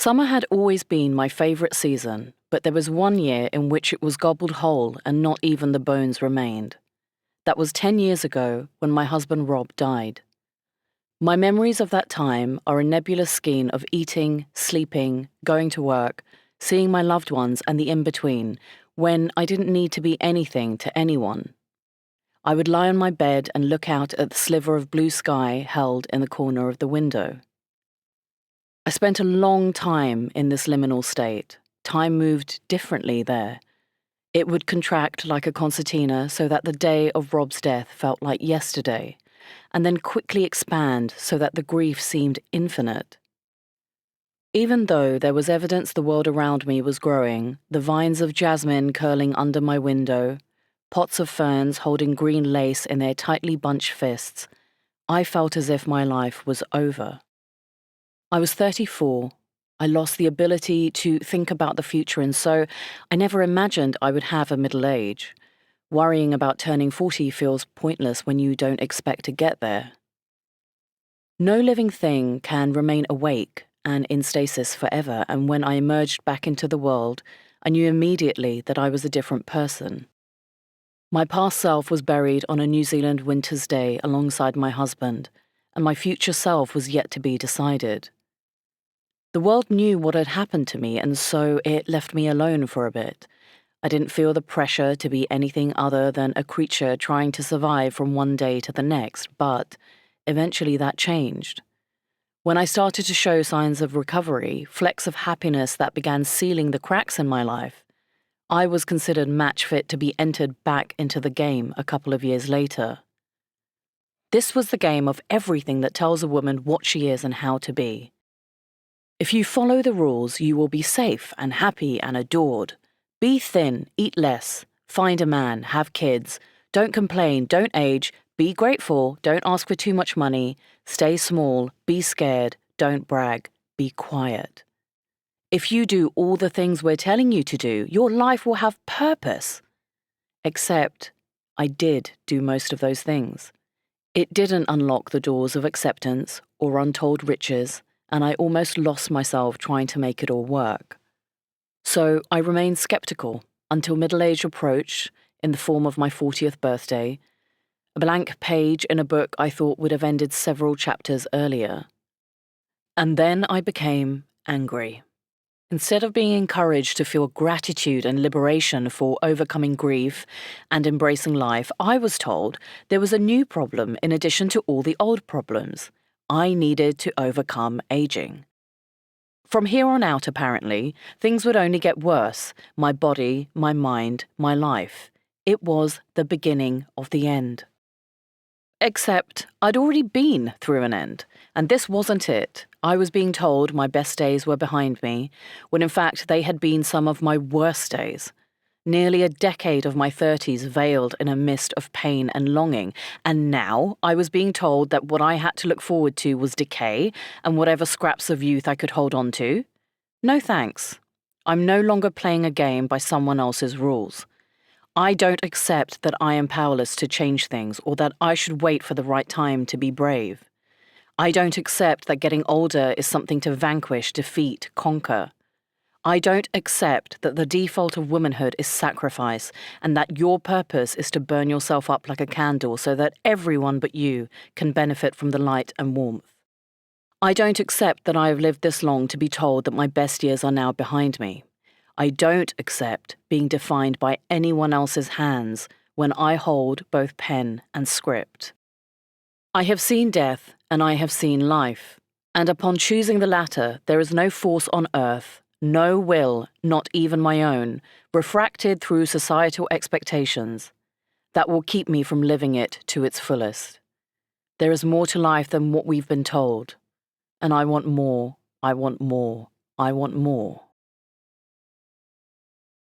Summer had always been my favourite season, but there was one year in which it was gobbled whole and not even the bones remained. That was 10 years ago when my husband Rob died. My memories of that time are a nebulous skein of eating, sleeping, going to work, seeing my loved ones and the in-between, when I didn't need to be anything to anyone. I would lie on my bed and look out at the sliver of blue sky held in the corner of the window. I spent a long time in this liminal state. Time moved differently there. It would contract like a concertina so that the day of Rob's death felt like yesterday, and then quickly expand so that the grief seemed infinite. Even though there was evidence the world around me was growing, the vines of jasmine curling under my window, pots of ferns holding green lace in their tightly bunched fists, I felt as if my life was over. I was 34. I lost the ability to think about the future, and so I never imagined I would have a middle age. Worrying about turning 40 feels pointless when you don't expect to get there. No living thing can remain awake and in stasis forever, and when I emerged back into the world, I knew immediately that I was a different person. My past self was buried on a New Zealand winter's day alongside my husband, and my future self was yet to be decided. The world knew what had happened to me, and so it left me alone for a bit. I didn't feel the pressure to be anything other than a creature trying to survive from one day to the next, but eventually that changed. When I started to show signs of recovery, flecks of happiness that began sealing the cracks in my life, I was considered match fit to be entered back into the game a couple of years later. This was the game of everything that tells a woman what she is and how to be. If you follow the rules, you will be safe and happy and adored. Be thin, eat less, find a man, have kids, don't complain, don't age, be grateful, don't ask for too much money, stay small, be scared, don't brag, be quiet. If you do all the things we're telling you to do, your life will have purpose. Except, I did do most of those things. It didn't unlock the doors of acceptance or untold riches, and I almost lost myself trying to make it all work. So I remained skeptical until middle age approached in the form of my 40th birthday, a blank page in a book I thought would have ended several chapters earlier. And then I became angry. Instead of being encouraged to feel gratitude and liberation for overcoming grief and embracing life, I was told there was a new problem in addition to all the old problems. I needed to overcome aging. From here on out, apparently, things would only get worse. My body, my mind, my life. It was the beginning of the end. Except I'd already been through an end, and this wasn't it. I was being told my best days were behind me, when in fact they had been some of my worst days. Nearly a decade of my 30s veiled in a mist of pain and longing, and now I was being told that what I had to look forward to was decay and whatever scraps of youth I could hold on to. No thanks. I'm no longer playing a game by someone else's rules. I don't accept that I am powerless to change things or that I should wait for the right time to be brave. I don't accept that getting older is something to vanquish, defeat, conquer. I don't accept that the default of womanhood is sacrifice and that your purpose is to burn yourself up like a candle so that everyone but you can benefit from the light and warmth. I don't accept that I have lived this long to be told that my best years are now behind me. I don't accept being defined by anyone else's hands when I hold both pen and script. I have seen death and I have seen life, and upon choosing the latter, there is no force on earth, no will, not even my own, refracted through societal expectations, that will keep me from living it to its fullest. There is more to life than what we've been told, and I want more, I want more, I want more.